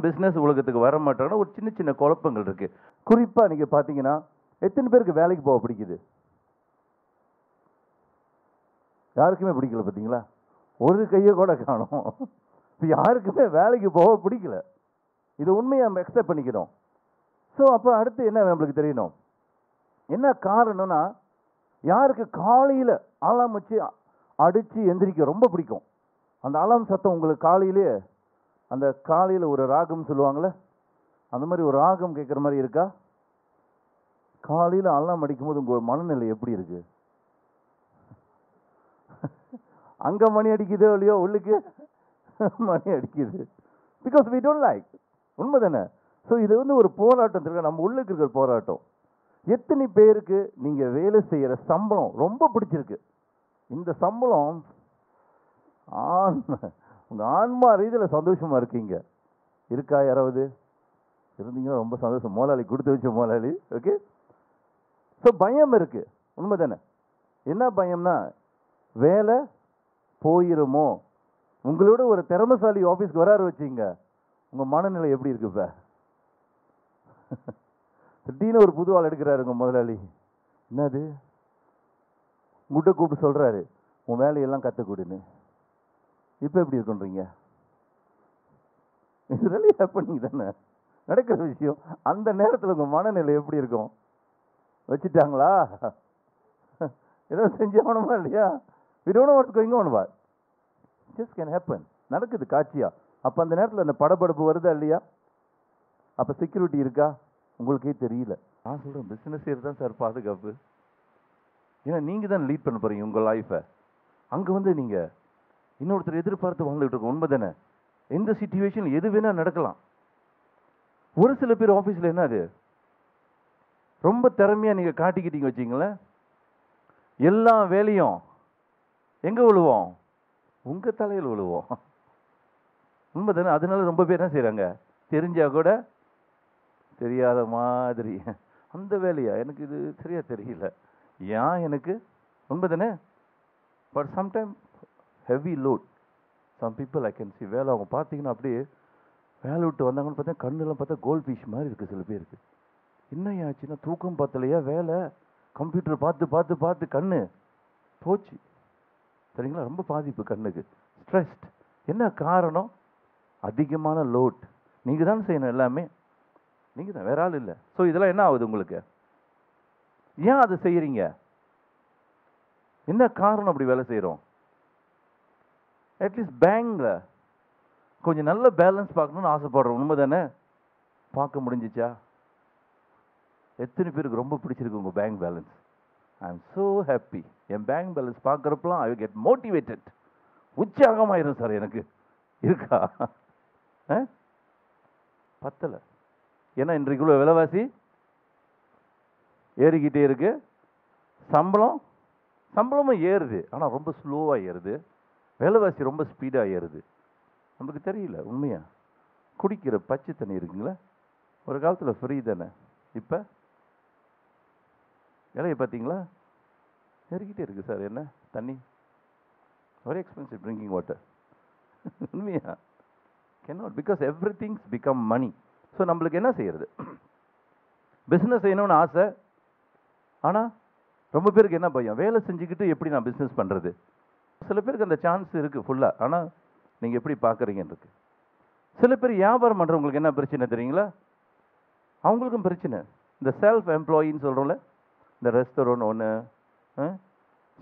ஏன் பிஸ்னஸ் உலகத்துக்கு வர மாட்டாங்கன்னா ஒரு சின்ன சின்ன குழப்பங்கள் இருக்குது. குறிப்பாக நீங்கள் பார்த்தீங்கன்னா எத்தனை பேருக்கு வேலைக்கு போக பிடிக்குது? யாருக்குமே பிடிக்கல. பார்த்தீங்களா? ஒரு கையை கூட காணும். இப்போ யாருக்குமே வேலைக்கு போக பிடிக்கல. இது உண்மையை நம்ம எக்ஸெப்ட் பண்ணிக்கிறோம். ஸோ அப்போ அடுத்து என்ன நம்மளுக்கு தெரியணும்? என்ன காரணம்னா, யாருக்கு காலையில் அலாம் வச்சு அடித்து எந்திரிக்க ரொம்ப பிடிக்கும். அந்த அலாம் சத்தம் உங்களுக்கு காலையிலே, அந்த காலையில் ஒரு ராகம் சொல்லுவாங்களே, அந்த மாதிரி ஒரு ராகம் கேட்குற மாதிரி இருக்கா? காலையில் அலாம் அடிக்கும்போது உங்கள் மனநிலை எப்படி இருக்கு? அங்கே மணி அடிக்குதோ இல்லையோ, உள்ளுக்கு மணி அடிக்குது. Because we don't like. உண்மை தானே? ஸோ இது வந்து ஒரு போராட்டம் இருக்கு, நம்ம உள்ளுக்கு இருக்கிற போராட்டம். எத்தனை பேருக்கு நீங்கள் வேலை செய்கிற சம்பளம் ரொம்ப பிடிச்சிருக்கு? இந்த சம்பளம் உங்கள் ஆன்மா ரீதியில் சந்தோஷமாக இருக்கீங்க? இருக்கா? யாராவது இருந்தீங்கன்னா ரொம்ப சந்தோஷம். முதலாளி கொடுத்து வச்ச முதலாளி. ஓகே. ஸோ பயம் இருக்குது. உண்மை தானே? என்ன பயம்னா, வேலை போயிருமோ. உங்களோட ஒரு திறமைசாலி ஆஃபீஸ்க்கு வராரு வச்சுங்க, உங்கள் மனநிலை எப்படி இருக்கு? இப்போ திடீர்னு ஒரு புது ஆள் எடுக்கிறாருங்க முதலாளி. என்னது? உங்கள்கிட்ட கூப்பிட்டு சொல்கிறாரு, உன் வேலையெல்லாம் கற்றுக்கொடுன்னு. இப்போ எப்படி இருக்குன்றீங்க? இது really happening தானே, நடக்கிற விஷயம். அந்த நேரத்தில் உங்கள் மனநிலை எப்படி இருக்கும்? வச்சுட்டாங்களா? ஏதோ செஞ்சாகணுமா இல்லையா? We don't know what's going on, but just can happen. நடக்குது காட்சியா. அப்போ அந்த நேரத்தில் அந்த படபடப்பு வருதா இல்லையா? அப்போ செக்யூரிட்டி இருக்கா? உங்களுக்கே தெரியல. நான் சொல்கிறேன், பிஸ்னஸ் செய்கிறது தான் சார் பாதுகாப்பு. ஏன்னா நீங்கள் தான் லீட் பண்ண போகிறீங்க உங்கள் லைஃப்பை. அங்கே வந்து நீங்கள் இன்னொருத்தர் எதிர்பார்த்து வாழ்ந்துகிட்டு இருக்கோம். உண்மை தானே? எந்த சிச்சுவேஷன் எது வேணால் நடக்கலாம். ஒரு சில பேர் ஆஃபீஸில் என்ன, அது ரொம்ப திறமையாக நீங்கள் காட்டிக்கிட்டீங்க வச்சிங்களேன், எல்லா வேலையும் எங்கே விழுவோம்? உங்கள் தலையில் விழுவோம். உண்மை தானே? அதனால ரொம்ப பேர் என்ன செய்கிறாங்க, தெரிஞ்சா கூட தெரியாத மாதிரி, அந்த வேலையா எனக்கு இது சரியாக தெரியல, ஏன் எனக்கு? உண்மை தானே? But sometime heavy load. Some people I can see, வேலை அவங்க பார்த்தீங்கன்னா அப்படியே வேலை விட்டு வந்தாங்கன்னு பார்த்தா கண்ணெல்லாம் பார்த்தா கோல்ட் ஃபிஷ் மாதிரி இருக்குது சில பேருக்கு. என்ன ஆச்சுன்னா, தூக்கம் பார்த்தலையா, வேலை கம்ப்யூட்டர் பார்த்து பார்த்து பார்த்து கண்ணு போச்சு. சரிங்களா? ரொம்ப பாதிப்பு கண்ணுக்கு. ஸ்ட்ரெஸ்ட். என்ன காரணம்? அதிகமான லோட். நீங்கள் தான் செய்யணும் எல்லாமே, நீங்கள் தான், வேற ஆள் இல்லை. ஸோ இதெல்லாம் என்ன ஆகுது உங்களுக்கு? ஏன் அதை செய்கிறீங்க? என்ன காரணம் அப்படி வேலை செய்கிறோம்? அட்லீஸ்ட் பேங்கில் கொஞ்சம் நல்ல பேலன்ஸ் பார்க்கணுன்னு ஆசைப்படுறோம். உண்மை தானே? பார்க்க முடிஞ்சிச்சா? எத்தனை பேருக்கு ரொம்ப பிடிச்சிருக்கு உங்கள் bank balance? I am so happy. என் பேங்க் பேலன்ஸ் பார்க்குறப்பெல்லாம் ஐ கெட் மோட்டிவேட்டட். உற்சாகமாயிரும் சார் எனக்கு. இருக்கா? பத்தலை. ஏன்னா இன்றைக்குள்ள விலைவாசி ஏறிக்கிட்டே இருக்கு. சம்பளமும் ஏறுது, ஆனால் ரொம்ப ஸ்லோவாக ஏறுது. விலைவாசி ரொம்ப ஸ்பீடாக ஏறுது. நமக்கு தெரியல. உண்மையா? குடிக்கிற பச்சை தண்ணி இருக்குங்களா, ஒரு காலத்தில் ஃப்ரீ தானே, இப்போ விலையை பார்த்தீங்களா? ஏறிக்கிட்டே இருக்குது சார். என்ன தண்ணி? Very expensive drinking water. உண்மையா? cannot, because everything's become money. So நம்மளுக்கு என்ன செய்யறது? பிஸ்னஸ் செய்யணும்னு ஆசை, ஆனால் ரொம்ப பேருக்கு என்ன பயம்? வேலை செஞ்சுக்கிட்டு எப்படி நான் பிஸ்னஸ் பண்ணுறது? சில பேருக்கு அந்த சான்ஸ் இருக்குது ஃபுல்லாக, ஆனால் நீங்கள் எப்படி பார்க்குறீங்கன்னு இருக்கு. சில பேர் வியாபாரம் பண்ணுறவங்களுக்கு என்ன பிரச்சனை தெரியுங்களா? அவங்களுக்கும் பிரச்சனை. இந்த செல்ஃப் எம்ப்ளாயின்னு சொல்கிறோம்ல, இந்த ரெஸ்டாரண்ட் ஒன்று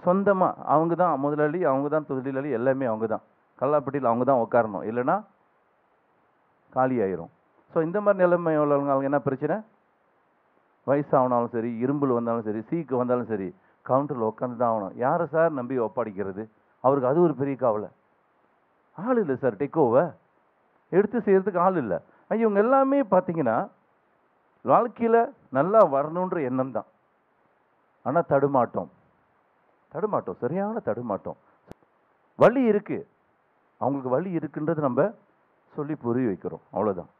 சொந்தமாக அவங்க தான் முதலாளி, அவங்க தான் தொழிலாளி, எல்லாமே அவங்க தான். கல்லாப்பட்டியில் அவங்க தான் உட்காரணும், இல்லைன்னா காலி ஆயிரும். ஸோ இந்த மாதிரி நிலைமை உள்ளவங்க என்ன பிரச்சனை? வயசாகனாலும் சரி, இரும்புல் வந்தாலும் சரி, சீக்கு வந்தாலும் சரி, கவுண்டரில் உட்காந்து தான் ஆகணும். யாரை சார் நம்பி ஒப்படைக்கிறது? அவருக்கு அது ஒரு பெரிய கவலை. ஆள் இல்லை சார், டேக் ஓவர் எடுத்து செய்கிறதுக்கு ஆள் இல்லை. இவங்க எல்லாமே பார்த்தீங்கன்னா வாழ்க்கையில் நல்லா வரணுன்ற எண்ணம் தான், ஆனால் தடுமாட்டம், சரியான தடுமாட்டம். வலி இருக்குது, அவங்களுக்கு வலி இருக்குன்றது நம்ம சொல்லி புரிய வைக்கிறோம், அவ்வளோதான்.